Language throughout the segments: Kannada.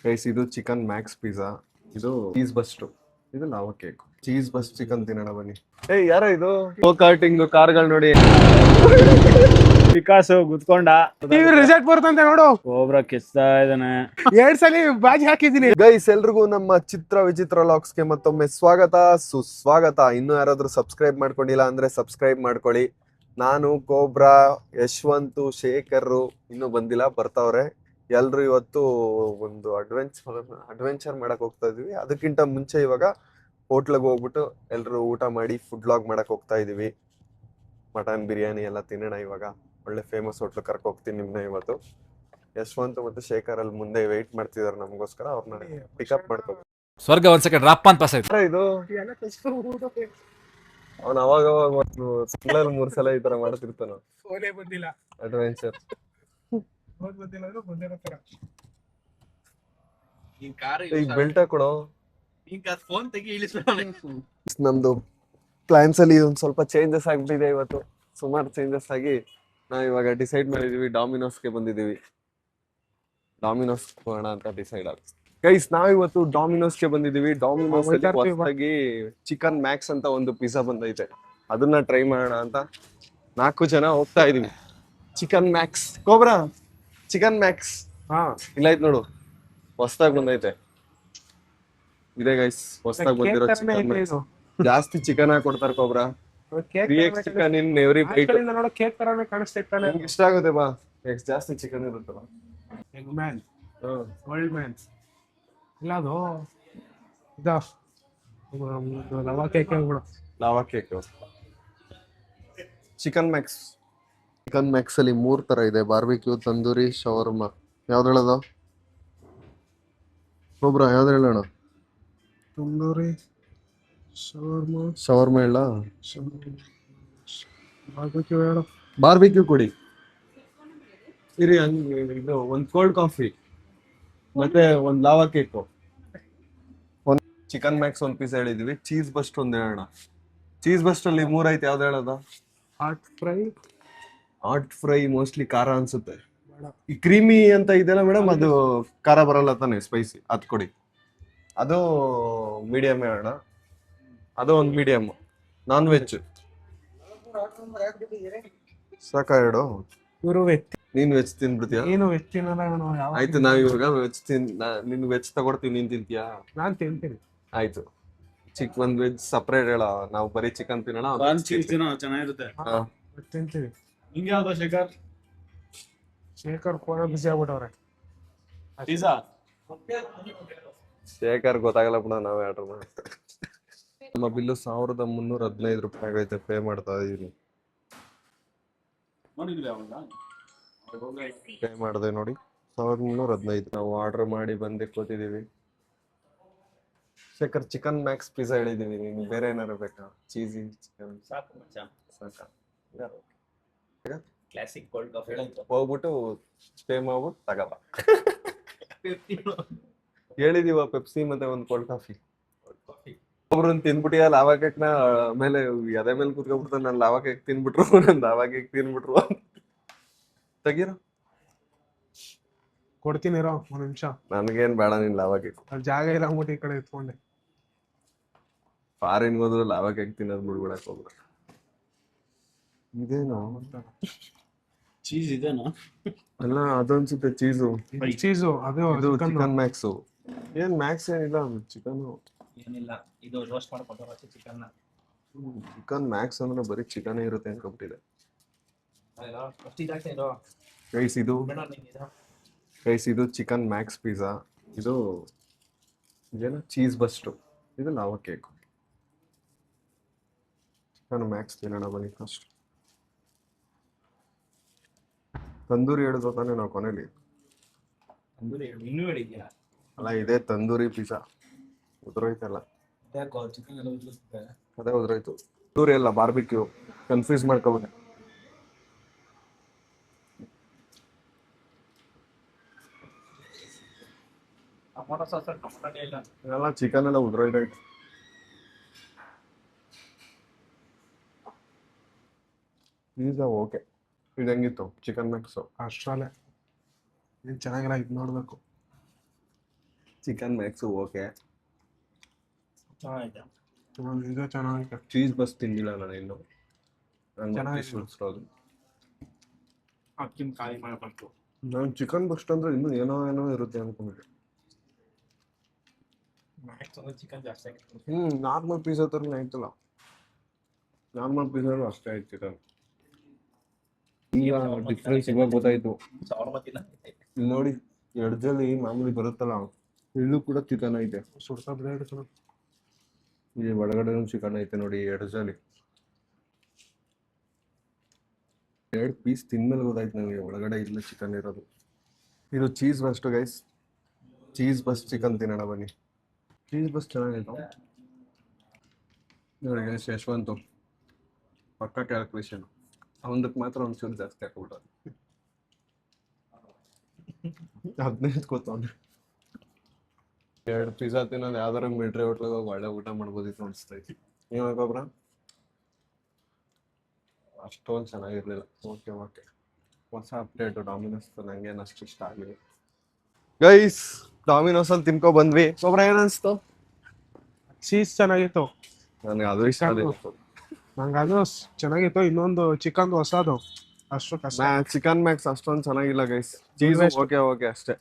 ಗೈಸ್ ಇದು ಚಿಕನ್ ಮ್ಯಾಕ್ಸ್ ಪಿಜ್ಜಾ, ಇದು ಚೀಸ್ ಬಸ್ಟ್, ಇದು lava cake. Cheese burst chicken ತಿನ್ನೋಣ ಬನ್ನಿ. ಏಯ್ ಯಾರೋ ಇದು ಗೋ ಕಾರ್ಟಿಂಗ್ ಕಾರ್ಗಳು ನೋಡಿ. ಪಿಕಾಸು ಗುದ್ಕೊಂಡ ಟಿವಿ ರಿಸಲ್ಟ್ ಬರ್ತಂತೆ ನೋಡು. ಒಬ್ರ ಕಿಸ್ತಾ ಇದಾನೆ. 2 ಸಲ ಬಾಜಿ ಹಾಕಿದೀನಿ. ಗೈಸ್ ಎಲ್ರಿಗೂ ನಮ್ಮ ಚಿತ್ರ ವಿಚಿತ್ರ ಲಾಕ್ಸ್ಗೆ ಮತ್ತೊಮ್ಮೆ ಸ್ವಾಗತ ಸುಸ್ವಾಗತ. ಇನ್ನು ಯಾರಾದ್ರೂ ಸಬ್ಸ್ಕ್ರೈಬ್ ಮಾಡ್ಕೊಂಡಿಲ್ಲ ಅಂದ್ರೆ ಸಬ್ಸ್ಕ್ರೈಬ್ ಮಾಡ್ಕೊಳ್ಳಿ. ನಾನು ಕೋಬ್ರಾ, ಯಶವಂತು, ಶೇಖರ್ ಇನ್ನು ಬಂದಿಲ್ಲ, ಬರ್ತಾವ್ರೆ. ಎಲ್ರು ಇವತ್ತು ಒಂದು ಅಡ್ವೆಂಚರ್ ಮಾಡಕ್ ಹೋಗ್ತಾ ಇದೀವಿ. ಅದಕ್ಕಿಂತ ಮುಂಚೆ ಇವಾಗ ಹೋಟ್ಲಿಗೆ ಹೋಗ್ಬಿಟ್ಟು ಎಲ್ರು ಊಟ ಮಾಡಿ ಫುಡ್ ಲಾಗ್ ಮಾಡಕ್ ಹೋಗ್ತಾ ಇದೀವಿ. ಮಟನ್ ಬಿರಿಯಾನಿ ಎಲ್ಲ ತಿನ್ನೋಣ. ಇವಾಗ ಒಳ್ಳೆ ಫೇಮಸ್ ಹೋಟ್ಲ್ ಕರ್ಕ ಹೋಗ್ತೀನಿ ನಿಮ್ನ ಇವತ್ತು. ಯಶವಂತ್ ಮತ್ತೆ ಶೇಖರ್ ಅಲ್ಲಿ ಮುಂದೆ ವೇಟ್ ಮಾಡ್ತಿದಾರೆ ನಮಗೋಸ್ಕರ. ಅವ್ರನ್ನ ಪಿಕಪ್ ಮಾಡ್ಕೊ. ಸ್ವರ್ಗ ಒಂದ್ ಸೆಕೆಂಡ್ ರಪ್ಪ ಅಂತ ಪಾಸ್ ಆಯ್ತು. ಇದು ಅವ್ನು ಅವಾಗ ತಿಂಗಳಲ್ಲಿ 3 ಸಲ ಈ ತರ ಮಾಡ್ತಿರ್ತಾನ ಬಂದಿಲ್ಲ ಅಡ್ವೆಂಚರ್. ಈಗ ಬೆಲ್ಟ ಕೊಡೋ. ನಮ್ದು ಪ್ಲಾನ್ಸ್ ಅಲ್ಲಿ ಒಂದ್ ಸ್ವಲ್ಪ ಚೇಂಜಸ್ ಆಗ್ಬಿಟ್ಟಿದೆ ಇವತ್ತು. ಸುಮಾರು ಚೇಂಜಸ್ ಆಗಿ ನಾವ್ ಇವಾಗ ಡಿಸೈಡ್ ಮಾಡಿದೀವಿ ಡಾಮಿನೋಸ್ಗೆ ಬಂದಿದೀವಿ. ಡಾಮಿನೋಸ್ ಹೋಗೋಣ ಅಂತ ಡಿಸೈಡ್ ಆಗುತ್ತೆ. ಗೈಸ್ ನಾವಿವತ್ತು ಡಾಮಿನೋಸ್ಗೆ ಬಂದಿದೀವಿ. ಡಾಮಿನೋಸ್ ಅಲ್ಲಿ ಹೊಸದಾಗಿ ಚಿಕನ್ ಮ್ಯಾಕ್ಸ್ ಅಂತ ಒಂದು ಪಿಜ್ಜಾ ಬಂದೈತೆ. ಅದನ್ನ ಟ್ರೈ ಮಾಡೋಣ ಅಂತ 4 ಜನ ಹೋಗ್ತಾ ಇದೀವಿ. Chicken max cobra chicken max ಇಲ್ಲ ಐತ್ ನೋಡು, ಹೊಸದಾಗಿ ಬಂದೈತೆ. ಇದೆ ಗೈಸ್ ಹೊಸದಾಗಿ ಬಂದಿರೋ ಚಿಕನ್ ಮ್ಯಾಕ್ಸ್. ಜಾಸ್ತಿ ಚಿಕನ್ ಹಾಕಿ ಕೊಡ್ತಾರೆ cobra. Chicken in every bite. ನೋಡೋ ಕೇಕ್ ತರಾನೇ ಕಾಣಿಸ್ತಿರ್ತಾನೆ. ನಿಮ್ಗೆ ಇಷ್ಟ ಆಗುತ್ತೆ ಬಾ. ಜಾಸ್ತಿ ಚಿಕನ್ ಇರುತ್ತಲ್ಲ. ಎಗ್ ಮ್ಯಾನ್, ವರ್ಲ್ಡ್ ಮ್ಯಾನ್ ಇಲ್ಲ ಅದು ಇದು ಲವಾ ಕೇಕ್ ಬಿಡು. Lava cake. Chicken Max. Chicken Max ಅಲ್ಲಿ 3 ತರ ಇದೆ: ಬಾರ್ಬಿಕ್ಯೂ, ತಂದೂರಿ, ಶವರ್ಮಾ. ಯಾವ್ದು ಹೇಳೋದ ಕೋಬ್ರಾ? ಯಾವ್ದು ಹೇಳೋಣ? ತಂದೂರಿ, ಶವರ್ಮಾ ಹೇಳ? ಬಾರ್ಬಿಕ್ಯೂ ಹೇಳು. ಬಾರ್ಬಿಕ್ಯೂ ಕೊಡಿ. ಇರಿ ಹಂಗೆ. ಇದು ಒಂದು ಕೋಲ್ಡ್ ಕಾಫಿ ಮತ್ತೆ ಒಂದು ಲಾವಾ ಕೇಕು. ಒಂದು ಚಿಕನ್ ಮ್ಯಾಕ್ಸ್ ಒಂದು ಪೀಸ್ ಹೇಳಿದ್ವಿ. ಚೀಸ್ ಬಸ್ಟ್ ಒಂದು ಹೇಳೋಣ. ಚೀಸ್ ಬಸ್ಟ್ ಅಲ್ಲಿ 3 ಐತೆ. ಯಾವ್ದು ಹೇಳೋದ? ಹಾಟ್ ಫ್ರೈ ಮೋಸ್ಟ್ಲಿ ಖಾರ ಅನ್ಸುತ್ತೆ. ಈ ಕ್ರೀಮಿ ಅಂತ ಇದೆಯಲ್ಲ ಮೇಡಮ್, ಅದು ಖಾರ ಬರಲ್ಲ ತಾನೆ, ಸ್ಪೈಸಿ. ಅದು ಕೊಡಿ. ಅದು ಮೀಡಿಯಂ ಹೇಳೋಣ. ಅದು ಒಂದು ಮೀಡಿಯಂ. ನಾನ್ ವೆಜ್ ಸಾಕ ಎರಡು. ಇವರು ನೀನ್ ವೆಜ್ ತಿನ್ಬಿಡ್ತೀಯ? ಏನು ವೆಜ್ ತಿನ್ನಲ್ಲ. ಆಯ್ತು, ನಾವ್ ಇವಾಗ ವೆಜ್ ನಿನ್ ವೆಜ್ ತಗೊಡ್ತೀವಿ, ನೀನ್ ತಿಂತೀಯಾ? ನಾನ್ ತಿಂತೀನಿ. ಆಯ್ತು, ಒಂದ್ ವೆಜ್ ಸಪ್ರೇಟ್ ಹೇಳ. ನಾವು ಬರೀ ಚಿಕನ್ ತಿನ್ನೋಣ. ಚೆನ್ನಾಗಿರುತ್ತೆ. ತಿಂತೀವಿ. ನಿಂಗೆ ಯಾವ್ದು ಶೇಖರ್? ಶೇಖರ್ ಫೋನ್ ಬಿಸಿ ಆಗ್ಬಿಟ್ಟವ್ರೆ. ಪಿಜ್ಜಾ ಶೇಖರ್ ಗೊತ್ತಾಗಲ್ಲ ಬಿಡ, ನಾವೇ ಆರ್ಡರ್ ಮಾಡ್ತೇವೆ. ನಮ್ಮ ಬಿಲ್ಲು 1315 ರೂಪಾಯಿ ಆಗೈತೆ. ಪೇ ಮಾಡ್ತಾ ಇದೀನಿ. ಪೇ ಮಾಡಿದೆ ನೋಡಿ, 1315. ನಾವು ಆರ್ಡರ್ ಮಾಡಿ ಬಂದು ಕೂತಿದೀವಿ. ಶೇಖರ್ ಚಿಕನ್ ಮ್ಯಾಕ್ಸ್ ಪಿಜ್ಜಾ ಹೇಳಿದೀವಿ. ನಿಮ್ಗೆ ಬೇರೆ ಏನಾರು ಬೇಕಾ? ಚೀಸಿ ಚಿಕನ್ ಸಾಕ? ಕ್ಲಾಸಿಕ್ ಕೋಲ್ಡ್ ಕಾಫಿ ಹೋಗ್ಬಿಟ್ಟು ಪೇ ಮಾಡ್ಬಿಟ್ಟು ತಗೋಬ. ಹೇಳಿದೀವ ಪೆಪ್ಸಿ ಮತ್ತೆ ಒಂದು ಕೋಲ್ಡ್ ಕಾಫಿ. ಒಬ್ರನ್ನ ತಿನ್ಬಿಟ್ಟಿಯ ಲಾವಾ ಕೇಕ್ ನ ಮೇಲೆ ಎದೆ ಮೇಲೆ ಕುತ್ಕೊಂಡ್ಬಿಡ್ತಾನೆ. ನಾನು ಲಾವಾ ಕೇಕ್ ತಿನ್ಬಿಟ್ರು, ನಾನು ಲಾವಾ ಕೇಕ್ ತಿನ್ಬಿಟ್ರು. ತೆಗೀರೋ, ಕೊಡ್ತೀನಿ ಇರೋ ಒಂದ್ ನಿಮಿಷ. ನನ್ಗೇನ್ ಬೇಡ ನಿನ್ ಲಾವಾ ಕೇಕ್. ಅಲ್ಲಿ ಜಾಗ ಇಲ್ಲ ಅಂದ್ಬಿಟ್ಟು ಈ ಕಡೆ ಇಟ್ಕೊಂಡೆ. ಫಾರಿನ್ ಹೋದ್ರು ಲಾವಾ ಕೇಕ್ ತಿನ್ನೋದು ಬಿಡ್ಬಿಡಕ್ ಹೋಗ್ರ. ಇದೇನು ಚೀಸ್ ಇದೇನಾ? ಅಲ್ಲ ಅದನ್ಸುತ್ತೆ ಚೀಸು. ಚೀಸು ಅದು ಚಿಕನ್ ಮ್ಯಾಕ್ಸು. ಏನ್ ಮ್ಯಾಕ್ಸ್ ಏನಿಲ್ಲ, ಚಿಕನ್ ಏನಿಲ್ಲ. ಇದು ರೋಸ್ಟ್ ಮಾಡ್ಕೊತಾರೆ ಚಿಕನ್. ಚಿಕನ್ ಮ್ಯಾಕ್ಸ್ ಅಂದ್ರೆ ಬರೀ ಚಿಕನ್ ಇರುತ್ತೆ ಅನ್ಕೊಂಬಿಟ್ಟಿದೆ. ಗೈಸ್ ಇದು ಚಿಕನ್ ಮ್ಯಾಕ್ಸ್ ಪಿಜ್ಜಾ. ಇದು ಇದೇನು ಚೀಸ್ ಬಸ್ಟ್, ಇದು ಲಾವಾ ಕೇಕ್. ಚಿಕನ್ ಮ್ಯಾಕ್ಸ್ ತಿನ್ನೋಣ ಬನ್ನಿ ಫಸ್ಟ್. ತಂದೂರಿ ಹೇಳಿದ್ರು ತಾನೆ ನಾವು ಕೊನೆಯಲ್ಲಿ? ಇನ್ನೂ ಹೇಳಿದ್ಯಾ? ಅಲ್ಲ, ಇದೇ ತಂದೂರಿ ಪಿಜ್ಜಾ. ಉದುರೋಯ್ತಲ್ಲ, ಅದೇ ಉದುರೋಯ್ತು. ತಂದೂರಿ ಅಲ್ಲ, ಬಾರ್ಬಿಕ್ಯೂ. ಕನ್ಫ್ಯೂಸ್ ಮಾಡ್ಕೋಬೇಡ. ಎಲ್ಲ ಚಿಕನ್ ಎಲ್ಲ ಉದುರೋಯ್ತು. Pizza okay. ಇದು ಹೆಂಗಿತ್ತು ಚಿಕನ್ ಮ್ಯಾಕ್ಸ್? ಅಷ್ಟ್ರಲ್ಲೇ. ಏನ್ ಚೆನ್ನಾಗಿಲ್ಲ, ಇದು ನೋಡ್ಬೇಕು. Chicken max okay. ಚೆನ್ನಾಗಿದೆ. ಇದು ಚೆನ್ನಾಗಿದೆ. ಚೀಸ್ ಬಸ್ ತಿಂದಿಲ್ಲ ನಾನು ಇನ್ನು. ಚೆನ್ನಾಗಿದೆ. ಅಕ್ಕಿನ ಖಾಲಿ ಮಾಡಬೇಕು. ನಾನು ಚಿಕನ್ ಬಸ್ಟ್ ಅಂದ್ರೆ ಇನ್ನೂ ಏನೋ ಏನೋ ಇರುತ್ತೆ ಅನ್ಕೊಂಡೆ. ಮ್ಯಾಕ್ಸ್ ಅಂದ್ರೆ ಚಿಕನ್ ಜಾಸ್ತಿ ಆಗಿತ್ತು. ನಾರ್ಮಲ್ ಪಿಜ್ಜಾ ಥರನೇ ಆಯ್ತಲ್ಲ. ನಾರ್ಮಲ್ ಪಿಜ್ಜಾ ಅಷ್ಟೇ ಆಯ್ತು ಚಿಕನ್. ಈಗ ಡಿಫ್ರೆನ್ಸ್ ಇವಾಗ ಗೊತ್ತಾಯ್ತು. ಸಾವಿರ ಇಲ್ಲಿ ನೋಡಿ ಎಡ್ಜಲ್ಲಿ ಮಾಮೂಲಿ ಬರುತ್ತಲ್ಲ, ಇಲ್ಲೂ ಕೂಡ ಚಿಕನ್ ಐತೆ. ಸುಡ್ತಾ ಬ್ಲೇಡ್ ಇಲ್ಲಿ ಒಳಗಡೆ ಚಿಕನ್ ಐತೆ ನೋಡಿ ಎಡ್ಜಲ್ಲಿ. 2 ಪೀಸ್ ತಿಂದ್ಮೇಲೆ ಗೊತ್ತಾಯ್ತು ನನಗೆ ಒಳಗಡೆ ಇಲ್ಲ ಚಿಕನ್ ಇರೋದು. ಇದು cheese burst guys. Cheese burst chicken ತಿನ್ನೋಣ ಬನ್ನಿ. ಚೀಸ್ ಬಸ್ ಚೆನ್ನಾಗಿತ್ತು ನೋಡಿ ಗೈಸ್. ಯಶವಂತು ಪಕ್ಕ ಕ್ಯಾಲ್ಕುಲೇಷನ್, ಅವನದಕ್ಕೆ ಮಾತ್ರ ಒಂಚೂರು ಜಾಸ್ತಿ ಹಾಕ್ಬಿಟ್ಟು 15 ಕೂತವ್ನೆ. 2 ಪಿಜ್ಜಾ ತಿನ್ನೋದು ಯಾವ್ದಾರ ಮಿಲ್ಟ್ರಿ ಹೋಟ್ಲಿಗೆ ಹೋಗಿ ಒಳ್ಳೆ ಊಟ ಮಾಡ್ಬೋದಿತ್ತು ಅನಿಸ್ತೈತಿ. ನೀವಾಗೊಬ್ರ ಅಷ್ಟೊಂದು ಚೆನ್ನಾಗಿರ್ಲಿಲ್ಲ. ಓಕೆ ಹೊಸ ಅಪ್ಡೇಟು ಡಾಮಿನೋಸ್ ನಂಗೇನು ಅಷ್ಟು ಇಷ್ಟ ಆಗಲಿಲ್ಲ ಗೈಸ್. ಡಾಮಿನೋಸ್ ಅಲ್ಲಿ ತಿನ್ಕೊ ಬಂದ್ವಿ. ಒಬ್ರ ಏನ್ ಅನ್ಸ್ತು? ಚೀಸ್ ಚೆನ್ನಾಗಿತ್ತು. ನನಗೆ ಅದು ಇಷ್ಟ ಆಗಿಲ್ಲ. ನಂಗೆ ಅದು ಚೆನ್ನಾಗಿತ್ತು. ಇನ್ನೊಂದು ಚಿಕನ್ ಹೊಸದು ಅಷ್ಟು ಕಷ್ಟ. ಚಿಕನ್ ಮ್ಯಾಕ್ಸ್ ಅಷ್ಟೊಂದು ಚೆನ್ನಾಗಿಲ್ಲ ಗೈಸ್. ಚೀಸ್ ಓಕೆ ಅಷ್ಟೇ.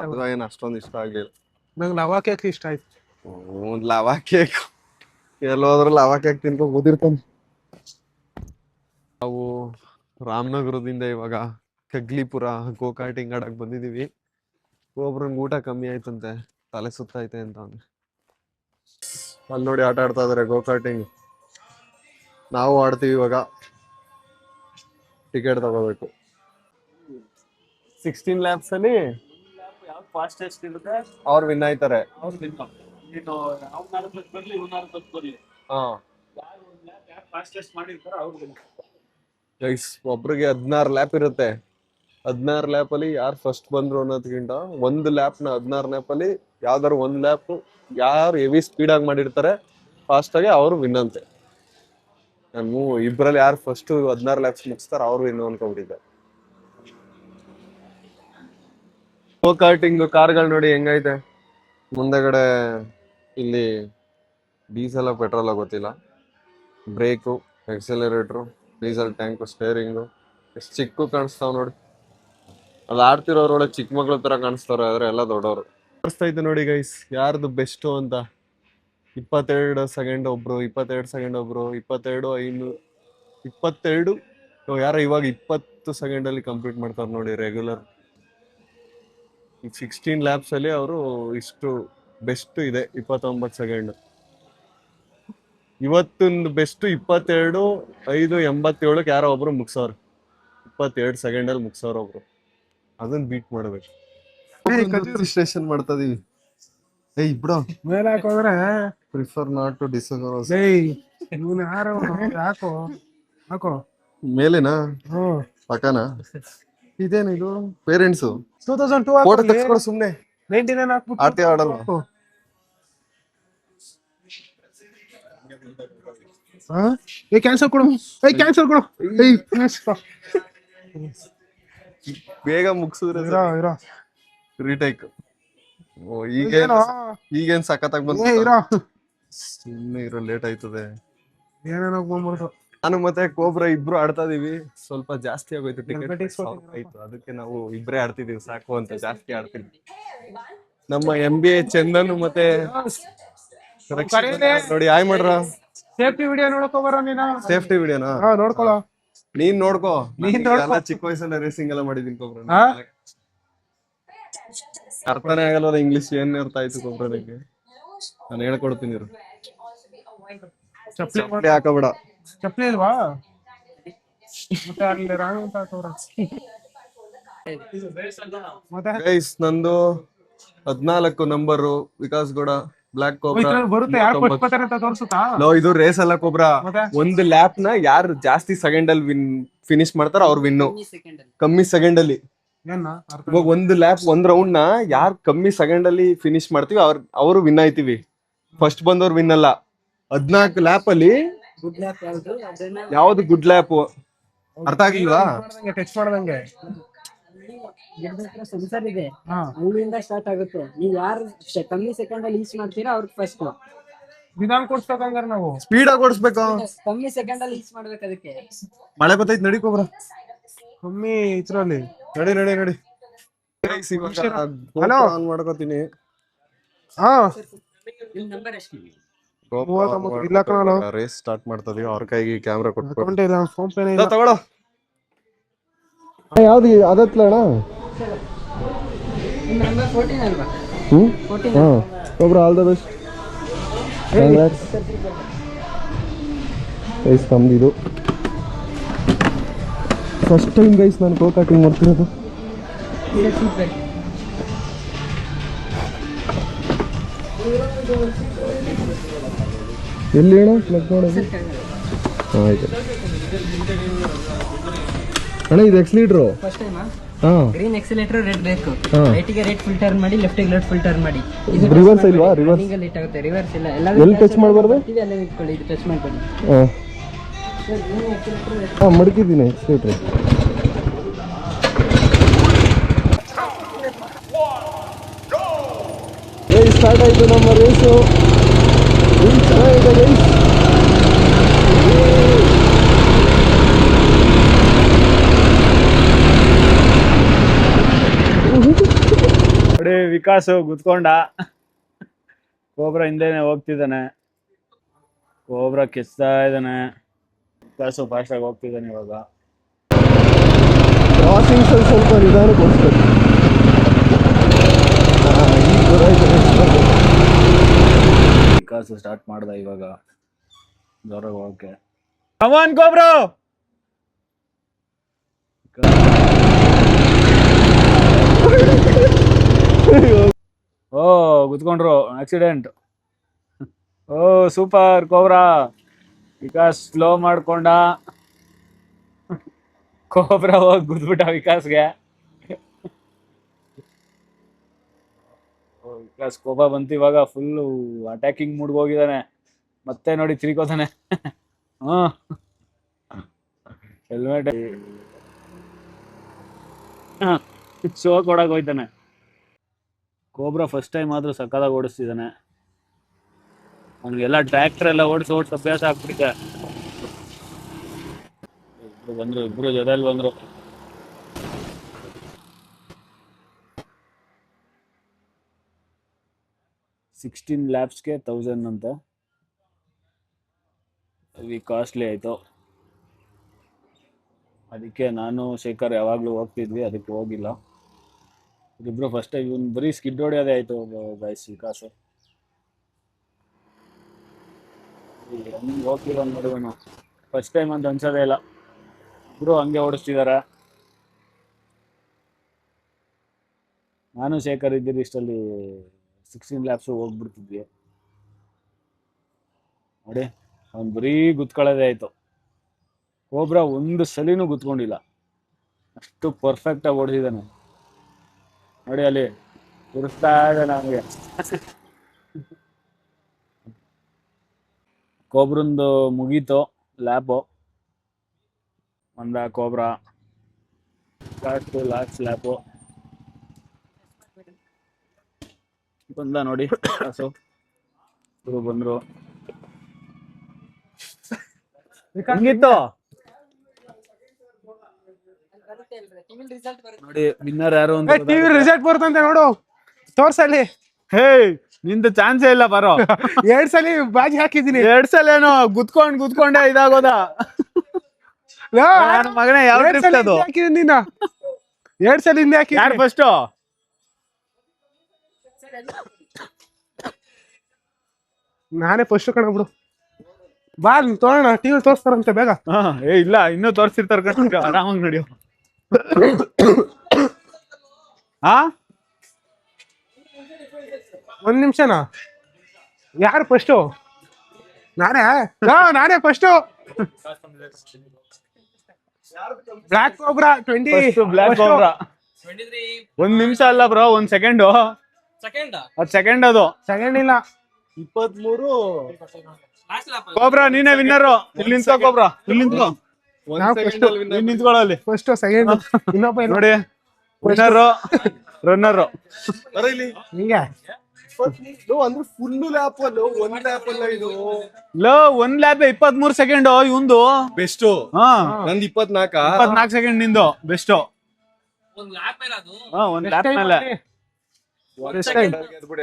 ಅದು ಏನು ಅಷ್ಟೊಂದು ಇಷ್ಟ ಆಗ್ಲಿಲ್ಲ. ನಂಗೆ ಲವಾ ಕೇಕ್ ಇಷ್ಟ ಆಯ್ತು. ಲವಾ ಕೇಕ್ ಎಲ್ಲೋದ್ರು ಲವಾ ಕೇಕ್ ತಿನ್ಕೊ ಓದಿರ್ತಾನೆ. ನಾವು ರಾಮನಗರದಿಂದ ಇವಾಗ ಕಗ್ಲಿಪುರ ಗೋಕಾಟಿಂಗ್ ಆಡಕ್ ಬಂದಿದೀವಿ. ಒಬ್ರಂಗೆ ಊಟ ಕಮ್ಮಿ ಆಯ್ತಂತೆ, ತಲೆ ಸುತ್ತೈತೆ ಅಂತ ಅವ್ನು. ಅಲ್ಲಿ ನೋಡಿ ಆಟ ಆಡ್ತಾ ಇದಾರೆ ಗೋಕಾಟಿಂಗ್. ನಾವು ಆಡ್ತೀವಿ ಇವಾಗ. ಟಿಕೆಟ್ ತಗೋಬೇಕು. 16 ಲ್ಯಾಬ್ಸ್ ಅಲ್ಲಿ ಯಾವ್ದು ಫಾಸ್ಟೆಸ್ಟ್ ಇರುತ್ತೆ ಅವ್ರು ವಿನ್ ಆಯ್ತಾರೆ. ಅವ್ರು ಬಿಟ್ಟು ನೀನು ಅವ್ನು 4 ಲಕ್ಷ ಬರಲಿ, ಇವ್ನು 4 ಲಕ್ಷ ಬರಲಿ, ಹಾ ಯಾರು ಫಾಸ್ಟೆಸ್ಟ್ ಮಾಡಿರ್ತಾರೋ ಅವ್ರು ಗೈಸ್. ಒಬ್ರಿಗೆ 16 ಲ್ಯಾಪ್ ಇರುತ್ತೆ. 16 ಲ್ಯಾಪ್ ಅಲ್ಲಿ ಯಾರು ಫಸ್ಟ್ ಬಂದ್ರು ಅನ್ನೋದಕ್ಕಿಂತ ಒಂದು ಲ್ಯಾಪ್ ನ 16 ಲ್ಯಾಪ್ ಅಲ್ಲಿ ಯಾವ್ದಾರು ಒಂದ್ ಲ್ಯಾಪ್ ಯಾರು ಹೆವಿ ಸ್ಪೀಡ್ ಆಗಿ ಮಾಡಿರ್ತಾರೆ ಫಾಸ್ಟ್ ಆಗಿ ಅವ್ರು ವಿನ್ ಅಂತೆ. ನಾನು ಇಬ್ರಲ್ಲಿ ಯಾರು ಫಸ್ಟ್ 16 ಲ್ಯಾಪ್ಸ್ ಮುಗಿಸ್ತಾರ ಅವ್ರು ವಿನ್ ಅನ್ಕೊಂಡ್ಬಿಟ್ಟಿದ್ದೆ. ಗೋ ಕಾರ್ಟಿಂಗ್ ಕಾರ್ಗಳು ನೋಡಿ ಹೆಂಗೈತೆ. ಮುಂದೆಗಡೆ ಇಲ್ಲಿ ಡೀಸೆಲ್ ಪೆಟ್ರೋಲ್ ಗೊತ್ತಿಲ್ಲ. ಬ್ರೇಕು, ಎಕ್ಸೆಲರೇಟ್ರು, ಡೀಸೆಲ್ ಟ್ಯಾಂಕು, ಸ್ಟೇರಿಂಗು ಎಷ್ಟು ಚಿಕ್ಕ ಕಾಣಿಸ್ತಾವ ನೋಡಿ. ಅದು ಆಡ್ತಿರೋರೊಳಗೆ ಚಿಕ್ಕ ಮಕ್ಳ ತರ ಕಾಣಿಸ್ತಾರ, ಆದ್ರೆ ಎಲ್ಲ ದೊಡ್ಡವರು. ಕಾಣಿಸ್ತೈತೆ ನೋಡಿ ಗೈಸ್ ಯಾರ್ದು ಬೆಸ್ಟು ಅಂತ. 22 ಸೆಕೆಂಡ್ ಒಬ್ರು, 22 ಸೆಕೆಂಡ್ ಒಬ್ರು, 22 ಯಾರ ಇವಾಗ 20 ಸೆಕೆಂಡ್ ಅಲ್ಲಿ ಕಂಪ್ಲೀಟ್ ಮಾಡ್ತಾರೆ ನೋಡಿ ರೆಗ್ಯುಲರ್. 16 ಲ್ಯಾಬ್ಸ್ ಅಲ್ಲಿ ಅವರು ಇಷ್ಟು ಬೆಸ್ಟ್ ಇದೆ 29 ಸೆಕೆಂಡ್. ಇವತ್ತೊಂದು ಬೆಸ್ಟ್ 22:5:87 ಯಾರೋ ಒಬ್ರು ಮುಗ್ಸವ್ರು. 22 ಸೆಕೆಂಡ್ ಅಲ್ಲಿ ಮುಗ್ಸವ್ರು ಒಬ್ರು. ಅದನ್ನ ಬೀಟ್ ಮಾಡ್ಬೇಕು. ರಿಜಿಸ್ಟ್ರೇಷನ್ ಮಾಡ್ತಾ ಇದೀವಿ. ಬಿಡೋ ಮೇಲೆ ಹಾಕೋದ್ರೆ ಪ್ರಿಫರ್ ನಾಟ್ ಟು ಡಿಸ್ಅಗ್ರೋಸ್. ಇವನು ಯಾರು ಯಾಕೋ ಹಾಕೋ ಮೇಲೆನಾ ಹ್ಮ್ ಪಕ್ಕನಾ? ಇದೇನು ಇದು ಪೇರೆಂಟ್ಸು 2002 ಫೋಟೋ ತೆಗ್ಸ್ಕೊಡು ಸುಮ್ನೆ. 99 ಹಾಕ್ಬಿಟ್ಟು ಆಡ್ತೀವಿ ಆಡಲ್ವಾ? ಕ್ಯಾನ್ಸಲ್ ಕೊಡು. ಕ್ಯಾನ್ಸಲ್ ಕೊಡು. ಬೇಗ ಮುಗಿಸಿದ್ರೆ ಇರೋ ರೀಟೇಕ್. ಈಗೇನ್ ಸಖತ್ತಾಗಿ ಬಂತು. ಇರೋ ಸುಮ್ಮನೆ ಇರೋ ಲೇಟ್ ಆಯ್ತದೆ. ಏನೇನೋ ಬಂದ್ಬಿಡ್ತು. ನಾನು ಮತ್ತೆ ಕೋಬ್ರಾ ಇಬ್ರು ಆಡ್ತಾ ಇದೀವಿ. ಸ್ವಲ್ಪ ಜಾಸ್ತಿ ಆಗೋಯ್ತು ಟಿಕೆಟ್ ಆಯ್ತು, ಅದಕ್ಕೆ ನಾವು ಇಬ್ರೇ ಆಡ್ತಿದೀವಿ ಸಾಕು ಅಂತ ಜಾಸ್ತಿ ಆಡ್ತೀವಿ. ನಮ್ಮ MBA ಚಂದನ್ ಮತ್ತೆ ನೋಡಿ ಆಯ್ ಮಾಡ್ರ. ಸೇಫ್ಟಿ ವಿಡಿಯೋ ನೋಡಕ್ ಹೋಗ್ಬಾರ ನೀನು. ಸೇಫ್ಟಿ ವಿಡಿಯೋನಾ? ನೋಡ್ಕೊಳ್ಳೋ. ನೀನ್ ನೋಡ್ಕೋ. ನೀನ್ ನೋಡ್ಕೋ. ಚಿಕ್ಕ ವಯಸ್ಸಲ್ಲಿ ರೇಸಿಂಗ್ ಎಲ್ಲ ಮಾಡಿದೀನಿ ಕೋಬ್ರಾ. ಅರ್ಥನೇ ಆಗಲ್ಲ ಇಂಗ್ಲಿಷ್. ಏನ್ ಅರ್ಥ ಆಯ್ತು ಕೋಬ್ರಾ ನಿಂಗೆ? ನಾನು ಹೇಳ್ಕೊಡ್ತೀನಿ ಇರು. ಚಪ್ಪಲಿ ಹಾಕಬೇಡ. ಚಪ್ಪಲಿ ಇಲ್ವಾ? ಮತ್ತೆ ಅಲ್ಲಿ ರಾಂಗ್ ಅಂತ ಹಾಕೋರ. ಮತ್ತೆ ಗೈಸ್ ನಂದು 14 number Vikas Gowda black cobra ಬರುತ್ತೆ. ಯಾರು ಫಸ್ಟ್ ಬರ್ತಾರೆ ಅಂತ ತೋರಿಸುತ್ತಾ? ಇದು ರೇಸ್ ಅಲ್ಲ ಕೋಬ್ರಾ. ಒಂದು ಲ್ಯಾಪ್ ನ ಯಾರು ಜಾಸ್ತಿ ಸೆಕೆಂಡ್ ಅಲ್ಲಿ ಫಿನಿಶ್ ಮಾಡ್ತಾರ ಅವ್ರು ವಿನ್ನು. ಕಮ್ಮಿ ಸೆಕೆಂಡ್ ಅಲ್ಲಿ ಇವಾಗ ಒಂದು ಲ್ಯಾಪ್ ಒಂದ್ ರೌಂಡ್ ನ ಯಾರು ಕಮ್ಮಿ ಸೆಕೆಂಡ್ ಅಲ್ಲಿ ಫಿನಿಶ್ ಮಾಡ್ತೀವಿ ಅವರು ವಿನ್ ಆಯ್ತೀವಿ. ಫಸ್ಟ್ ಬಂದವ್ರು ವಿನ್ ಅಲ್ಲ. 14 ಲ್ಯಾಪ್ ಅಲ್ಲಿ ಯಾವ್ದು ಗುಡ್ ಲ್ಯಾಪ್? ಅರ್ಥ ಆಗಿಲ್ವಾ? ಟಚ್ ಮಾಡ್ದಂಗೆ ಗಿಡದ ಹತ್ರ ಸೆನ್ಸರ್ ಇದೆ, ಹಾ ಅಲ್ಲಿಂದ ಸ್ಟಾರ್ಟ್ ಆಗುತ್ತೆ. ನೀವ್ ಯಾರು ಕಮ್ಮಿ ಸೆಕೆಂಡ್ ಅಲ್ಲಿ ಈಚ್ ಮಾಡ್ತೀರಾ ಅವ್ರಿಗೆ ಫಸ್ಟ್. ನಿಧಾನ ಕೊಡ್ಸ್ಬೇಕಂಗಾರ ನಾವು. ಸ್ಪೀಡ್ ಆಗಿ ಓಡಿಸ್ಬೇಕು. ಕಮ್ಮಿ ಸೆಕೆಂಡ್ ಅಲ್ಲಿ ಈಚ್ ಮಾಡ್ಬೇಕು ಅದಕ್ಕೆ. ಮಳೆ ಬರ್ತೈತ್, ನಡಿ ಕೋಬ್ರಾ. ಕಮ್ಮಿ ಇದ್ರಲ್ಲಿ. ನಡಿ. ಹಲೋ ಆನ್ ಮಾಡ್ಕೋತೀನಿ. ಹಾ ನಿಮ್ ನಂಬರ್ ಎಷ್ಟು? ಇಲ್ಲ ಕಣೋ. ರೇಸ್ ಸ್ಟಾರ್ಟ್ ಮಾಡ್ತದೀವಿ. ಅವ್ರ ಕೈಗೆ ಕ್ಯಾಮ್ರಾ ಕೊಟ್ಬಿಟ್ಟು ಅಕೌಂಟ್ ಇಲ್ಲ, ಫೋನ್ ಪೇನೇ ಇಲ್ಲ. ತಗೊಳ್ಳೋ. ಯಾವ್ದು ಅದತ್ಲಣ್ಣ? ನಿಮ್ ನಂಬರ್ 14 ಅಲ್ವಾ? 14. ಹಾ cobra, all the best. Guys ನಮ್ದಿದು ಫಸ್ಟ್ ಟೈಮ್ ಗೈಸ್ ನಾನು ಗೋ ಕಾರ್ಟಿಂಗ್ ಮಾಡ್ತಿರೋದು. ಎಲ್ಲಿ ಹೇಳ ಪ್ಲಗ್ ಮಾಡೋದು? ಹಾಂ ಆಯ್ತು ಅಣ್ಣ. ಇದು ಎಕ್ಸ್ಲೀಟ್ರು ಫಸ್ಟ್ ಟೈಮ್ ಹಾಂ. ಗ್ರೀನ್ ಎಕ್ಸಿಲೇಟರ್, ರೆಡ್ ಬೇಕು. ಹಾ. ರೈಟಿಗೆ ರೆಡ್ ಫುಲ್ ಟರ್ನ್ ಮಾಡಿ, ಲೆಫ್ಟಿಗೆ ಲೆಫ್ಟ್ ಫುಲ್ ಟರ್ನ್ ಮಾಡಿ. ರಿವರ್ಸ್ ಇಲ್ವಾ? ರಿವರ್ಸ್ ಲೇಟ್ ಆಗುತ್ತೆ. ರಿವರ್ಸ್ ಇಲ್ಲ. ಎಲ್ಲ ಎಲ್ಲಿ ಟಚ್ ಮಾಡಬಾರ್ದು? ಅಲ್ಲೇ ನಿಂತ್ಕೊಳ್ಳಿ. ಇದು ಟಚ್ ಮಾಡ್ಕೊಳ್ಳಿ. ಹಾಂ ಗ್ರೀನ್ ಎಕ್ಸಿಲೇಟರ್, ಹಾಂ ಮಡಗಿದ್ದೀನಿ ಎಕ್ಸ್ಲೀಟ್ರು. ಸ್ಟಾರ್ಟ್ ಆಯಿತು ನಮ್ಮ ರೇಸು. ಚೆನ್ನಾಗಿದೆ ಗೈಸ್. ನೋಡಿ ವಿಕಾಸ್ ಗುದ್ಕೊಂಡ. ಕೋಬ್ರಾ ಹಿಂದೆನೆ ಹೋಗ್ತಿದ್ದಾನೆ. ಕೋಬ್ರಾ ಕಿಸ್ತಾ ಇದ್ದಾನೆ. ವಿಕಾಸು ಫಾಸ್ಟ್ ಆಗಿ ಹೋಗ್ತಿದ್ದಾನೆ ಇವಾಗ. ಕ್ರಾಸಿಂಗ್ಸ್ ಅಲ್ಲಿ ಸ್ವಲ್ಪ ನಿಧಾನಕ್ಕೆ ಹೋಗ್ತದೆ. ವಿಕಾಸ್ ಸ್ಟಾರ್ಟ್ ಮಾಡ್ದ ಇವಾಗ ಜೋರಾಗಿ ಹೋಗಕ್ಕೆ. ಕಮಾನ್ ಕೋಬ್ರಾ. ಓ ಗುದ್ಕೊಂಡ್ರು, ಆಕ್ಸಿಡೆಂಟ್. ಓ ಸೂಪರ್ ಕೋಬ್ರಾ. ವಿಕಾಸ್ ಸ್ಲೋ ಮಾಡ್ಕೊಂಡ. ಕೋಬ್ರಾ ಹೋಗಿ ಗುದ್ಬಿಟ್ಟ ವಿಕಾಸ್ಗೆ. ವಿಕಾಸ್ ಕೋಪ ಬಂತು ಇವಾಗ. ಫುಲ್ ಅಟ್ಯಾಕಿಂಗ್ ಮೂಡ್ಗೆ ಹೋಗಿದ್ದಾನೆ. ಮತ್ತೆ ನೋಡಿ ತಿರ್ಕೋತಾನೆ. ಹಾ ಹೆಲ್ಮೆಟ್ ಶೋ ಕೊಡಕ್ ಹೋಯ್ತಾನೆ. ಕೋಬ್ರಾ ಫಸ್ಟ್ ಟೈಮ್ ಆದ್ರೂ ಸಕ್ಕದಾಗಿ ಓಡಿಸ್ತಿದ್ದಾನೆ. ಅವ್ನಿಗೆಲ್ಲ ಟ್ರ್ಯಾಕ್ಟರ್ ಎಲ್ಲ ಓಡಿಸಿ ಅಭ್ಯಾಸ ಆಗ್ಬಿಟ್ಟಿದೆ. ಇಬ್ರು ಜೊತೆಲಿ ಬಂದ್ರು. ಸಿಕ್ಸ್ಟೀನ್ ಲ್ಯಾಬ್ಸ್ಗೆ 1000 ಅಂತ. ಹೆವಿ ಕಾಸ್ಟ್ಲಿ ಆಯಿತು. ಅದಕ್ಕೆ ನಾನು ಶೇಖರ್ ಯಾವಾಗಲೂ ಹೋಗ್ತಿದ್ವಿ, ಅದಕ್ಕೆ ಹೋಗಿಲ್ಲ. ಇಬ್ರು ಫಸ್ಟ್ ಟೈಮ್. ಇವನು ಬರೀ ಸ್ಕಿಡ್ ಹೊಡೆಯೋದೇ ಆಯಿತು ಗೈಸ್ ವಿಕಾಸು. ಹೋಗ್ತಿಲ್ಲ ನೋಡಿ ಇವನು. ಫಸ್ಟ್ ಟೈಮ್ ಅಂತ ಅನ್ಸೋದೇ ಇಲ್ಲ. ಇಬ್ರು ಹಂಗೆ ಓಡಿಸ್ತಿದ್ದಾರೆ. ನಾನು ಶೇಖರ್ ಇದ್ದೀರಿ ಇಷ್ಟಲ್ಲಿ 16 ಲ್ಯಾಬ್ಸು ಹೋಗ್ಬಿಡ್ತಿದ್ವಿ ನೋಡಿ. ಅವ್ನು ಬರೀ ಗುತ್ಕೊಳ್ಳೋದೇ ಆಯಿತು. ಕೋಬ್ರಾ ಒಂದು ಸಲಿನೂ ಗುತ್ಕೊಂಡಿಲ್ಲ. ಅಷ್ಟು ಪರ್ಫೆಕ್ಟಾಗಿ ಓಡಿಸಿದ್ದಾನೆ ನೋಡಿ. ಅಲ್ಲಿ ತಿರುಸ್ತಾ ಇದೆ ನಮಗೆ. ಕೋಬ್ರಂದು ಮುಗೀತು ಲ್ಯಾಬು. ಒಂದ ಕೋಬ್ರಾ ಲಾಸ್ಟ್ ಲ್ಯಾಬು ಬಂದ ನೋಡಿ. ಕಾಸು ಇವ್ರು ಬಂದ್ರು. ಹೆಂಗಿತ್ತು ನೋಡಿ. ವಿನ್ನರ್ ಯಾರು ಅಂತ ಟಿವಿ ರಿಸಲ್ಟ್ ಬರ್ತಂತೆ ನೋಡು, ತೋರ್ಸಲ್ಲಿ. ಹೇ ನಿಂದು ಚಾನ್ಸೇ ಇಲ್ಲ ಬರೋ. 2 ಸಲ ಬಾಜಿ ಹಾಕಿದೀನಿ. 2 ಸಲ ಏನೋ ಗುದ್ಕೊಂಡೆ ಇದಾಗೋದ. ಮಗನೇ ಯಾವ ಟ್ರಿಪ್ ಅದು? ಹಾಕಿದೀನಿ ನೀನು 2 ಸಲ ಹಿಂದೆ ಹಾಕಿ. ಯಾರು ಫಸ್ಟ್? ನಾನೇ ಫಸ್ಟ್ ಕಣ ಬಿಡು. ಬಾ ತೋಣ, ಟಿವಿ ತೋರಿಸ್ತಾರಂತೆ ಬೇಗ. ಏ ಇಲ್ಲ, ಇನ್ನೂ ತೋರಿಸಿರ್ತಾರ ಕಣ. ಆರಾಮಾಗಿ ನಡೆಯೋ. ಹಾ 1 ನಿಮಿಷನಾ? ಯಾರು ಫಸ್ಟು? ನಾನೇ first. Black cobra 20. Black cobra 1 ನಿಮಿಷ ಅಲ್ಲ ಬ್ರೋ, 1 ಸೆಕೆಂಡು. ಅದು ಸೆಕೆಂಡ್, ಅದು ಸೆಕೆಂಡ್ ಇಲ್ಲ. 23. ಕೋಬ್ರಾ ನೀನೇ ವಿನ್ನರು. ಇಲ್ಲಿ ನಿಂತ್ಕೋ ಕೋಬ್ರಾ, ಇಲ್ಲಿ ನಿಂತ್ಕೋ. ನಾವು ಫಸ್ಟ್ ಇಲ್ಲಿ ನಿಂತ್ಕೊಳ್ಳೋ ಅಲ್ಲಿ. ಫಸ್ಟ್ ಸೆಕೆಂಡ್ ಇನ್ನೊಬ್ಬ ನೋಡಿ ರನ್ನರು ಹಿಂಗೆ ಅಂದ್ರೆ ಫುಲ್ ಲ್ಯಾಪ್ ಅಲ್ಲೋ ಒಂದ್ ಲ್ಯಾಪ್ ಅಲ್ಲ ಇದು ಒಂದ್ ಲ್ಯಾಪ್ 23 ಸೆಕೆಂಡ್ ಇವಂದು ಬೆಸ್ಟ್ ಹಾ ನಂದ್ 24 24 ಸೆಕೆಂಡ್ ನಿಂದು ಬೆಸ್ಟ್ ಒಂದ್ ಲ್ಯಾಪ್ ಮೇಲೆ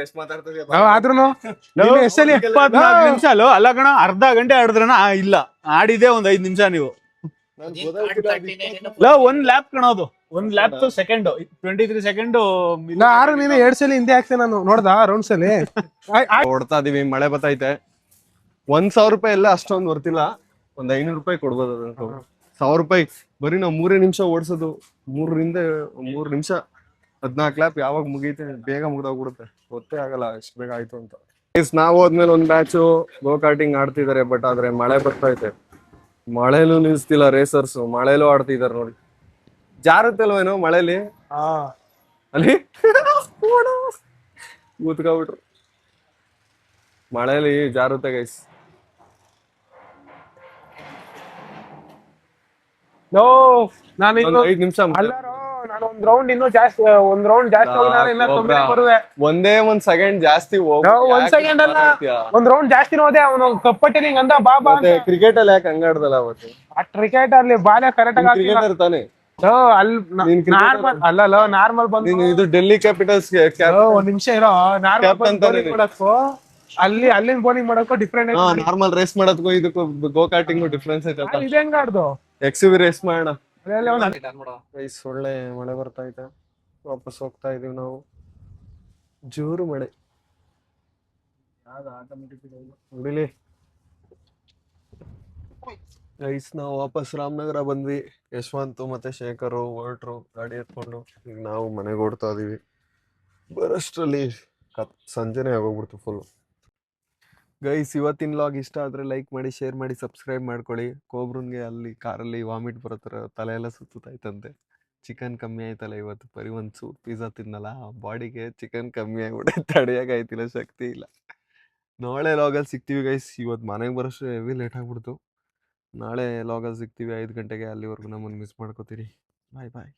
ಎಷ್ಟ್ ಮಾತಾಡ್ತದೆ ಆದ್ರೂ ಎಷ್ಟಲ್ಲಿ 24 ನಿಮಿಷ ಅಲ್ಲ ಕಣ ಅರ್ಧ ಗಂಟೆ ಆಡಿದ್ರಣ ಇಲ್ಲ ಆಡಿದೆ ಒಂದ್ 5 ನಿಮಿಷ ನೀವು ಒಂದ್ ಲ್ಯಾಪ್ ಕಣೋದು ಒಂದ್ ಲ್ಯಾಪ್ ಸೆಕೆಂಡ್ 23 ಸೆಕೆಂಡ್ ಆರು ನೀನು 2 ಸಲ ಹಿಂದೆ ಹಾಕ್ತೆ ನಾನು ನೋಡ್ದ ರೌಂಡ್ಸ್ ಅಲ್ಲಿ ಓಡ್ತಾ ಇದೀವಿ ಮಳೆ ಬತ್ತೈತೆ 1,000 ರೂಪಾಯಿ ಎಲ್ಲ ಅಷ್ಟೊಂದು ಬರ್ತಿಲ್ಲ ಒಂದ್ 500 ರೂಪಾಯಿ ಕೊಡ್ಬೋದು 1,000 ರೂಪಾಯಿ ಬರೀ ನಾವು 3 ನಿಮಿಷ ಓಡಿಸೋದು 3 ನಿಮಿಷ 14 ಲ್ಯಾಪ್ ಯಾವಾಗ ಮುಗೀತೆ ಬೇಗ ಮುಗ್ದೋಗ್ಬಿಡುತ್ತೆ ಗೊತ್ತೇ ಆಗಲ್ಲ ಎಷ್ಟು ಬೇಗ ಆಯ್ತು ಅಂತ ನಾವು ಹೋದ್ಮೇಲೆ ಒಂದ್ ಬ್ಯಾಚು ಗೋ ಕಾರ್ಟಿಂಗ್ ಆಡ್ತಿದಾರೆ ಬಟ್ ಆದ್ರೆ ಮಳೆ ಬರ್ತೈತೆ ಮಳೆಲೂ ನಿಲ್ಸ್ತಿಲ್ಲ ರೇಸರ್ಸ್ ಮಳೆಲೂ ಆಡ್ತಿದಾರೆ ನೋಡಿ ಜಾರುತ್ತಲ್ವೇನೋ ಮಳೆಲಿ ಅಲ್ಲಿ ಕೂತ್ಕೊಬಿಟ್ರು ಮಳೆಲಿ ಜಾರುತ್ತೆ ಗೈಸ್ ನಾನು ಒಂದ್ 5 ನಿಮಿಷ ಅಲ್ಲಾರೋ ನಾನು ಒಂದ್ ರೌಂಡ್ ಇನ್ನೂ ಜಾಸ್ತಿ ಹೋಗಿ ತೊಂದರೆ ಬರುವೆ ಒಂದೇ ಒಂದ್ ಸೆಕೆಂಡ್ ಜಾಸ್ತಿ ಒಂದ್ ಸೆಕೆಂಡ್ ಅಲ್ಲ ಒಂದ್ ರೌಂಡ್ ಜಾಸ್ತಿ ಹೋದೆ ಅವನು ಕಪ್ಪಟ್ಟಿ ನಿಂಗ್ ಅಂದ ಬಾ ಕ್ರಿಕೆಟ್ ಅಲ್ಲಿ ಯಾಕೆ ಹಂಗಾಡ್ದಲ್ಲ ಅವತ್ತು ಆ ಕ್ರಿಕೆಟ್ ಅಲ್ಲಿ ಬಾಲೆ ಕರೆಕ್ಟ್ ಆಗಿ ಕ್ರಿಕೆಟರ್ ತಾನೆ ಅಲ್ಲಿ ನಾರ್ಮಲ್ ಅಲ್ಲ ನಾರ್ಮಲ್ ಬಂದು ನೀನು ಇದು ಡೆಲ್ಲಿ ಕ್ಯಾಪಿಟಲ್ಸ್ ಒಂದ್ ನಿಮಿಷ ಇರೋ ನಾರ್ಮಲ್ Captain ತಾನೇ ಮಾಡಕ್ಕೂ ಅಲ್ಲಿಂದ ಬೌಲಿಂಗ್ ಮಾಡಕ್ಕೂ ಡಿಫ್ರೆಂಟ್ ನಾರ್ಮಲ್ ರೇಸ್ ಮಾಡೋದಕ್ಕೂ ಇದಕ್ಕೂ ಗೋ ಕಾರ್ಟಿಂಗ್ ಡಿಫ್ರೆನ್ಸ್ ಐತಲ್ಲ ಇದು ಹೆಂಗ್ ಆಡ್ದು ಎಕ್ಸಿವಿ ರೇಸ್ ಮಾಡೋಣ ಅದ್ರಲ್ಲಿ ಗೈಸ್ ಒಳ್ಳೆ ಮಳೆ ಬರ್ತಾ ಐತೆ ವಾಪಸ್ ಹೋಗ್ತಾ ಇದೀವಿ ನಾವು ಜೋರು ಮಳೆ ಬಿಡಿ ಗೈಸ್ ನಾವು ವಾಪಸ್ ರಾಮನಗರ ಬಂದ್ವಿ ಯಶವಂತ್ ಮತ್ತೆ ಶೇಖರ್ ಹೊರಟ್ರು ಗಾಡಿ ಎತ್ಕೊಂಡು ಈಗ ನಾವು ಮನೆಗೆ ಓಡ್ತಾ ಇದೀವಿ ಬರೋಷ್ಟ್ರಲ್ಲಿ ಸಂಜೆನೆ ಆಗೋಗ್ಬಿಡ್ತು ಫುಲ್ ಗೈಸ್ ಇವತ್ತಿನ ಲಾಗ್ ಇಷ್ಟ ಆದರೆ ಲೈಕ್ ಮಾಡಿ ಶೇರ್ ಮಾಡಿ ಸಬ್ಸ್ಕ್ರೈಬ್ ಮಾಡ್ಕೊಳ್ಳಿ ಕೋಬ್ರನ್ಗೆ ಅಲ್ಲಿ ಕಾರಲ್ಲಿ ವಾಮಿಟ್ ಬರೋ ತಲೆ ಎಲ್ಲ ಸುತ್ತೈತಂತೆ ಚಿಕನ್ ಕಮ್ಮಿ ಆಯ್ತಲ್ಲ ಇವತ್ತು ಬರೀ ಒಂದು ಪಿಜ್ಜಾ ತಿನ್ನಲ್ಲ ಬಾಡಿಗೆ ಚಿಕನ್ ಕಮ್ಮಿ ಆಗ್ಬಿಟ್ಟೆ ತಡೆಯೋಕ್ಕಾಯ್ತಿಲ್ಲ ಶಕ್ತಿ ಇಲ್ಲ ನಾಳೆ ಲಾಗಲ್ಲಿ ಸಿಗ್ತೀವಿ ಗೈಸ್ ಇವತ್ತು ಮನೆಗೆ ಬರೋಷ್ಟು ಹೆವಿ ಲೇಟ್ ಆಗ್ಬಿಡ್ತು ನಾಳೆ ಲಾಗಲ್ಲಿ ಸಿಗ್ತೀವಿ 5 ಗಂಟೆಗೆ ಅಲ್ಲಿವರೆಗೂ ನಮ್ಮನ್ನು ಮಿಸ್ ಮಾಡ್ಕೋತೀರಿ ಬಾಯ್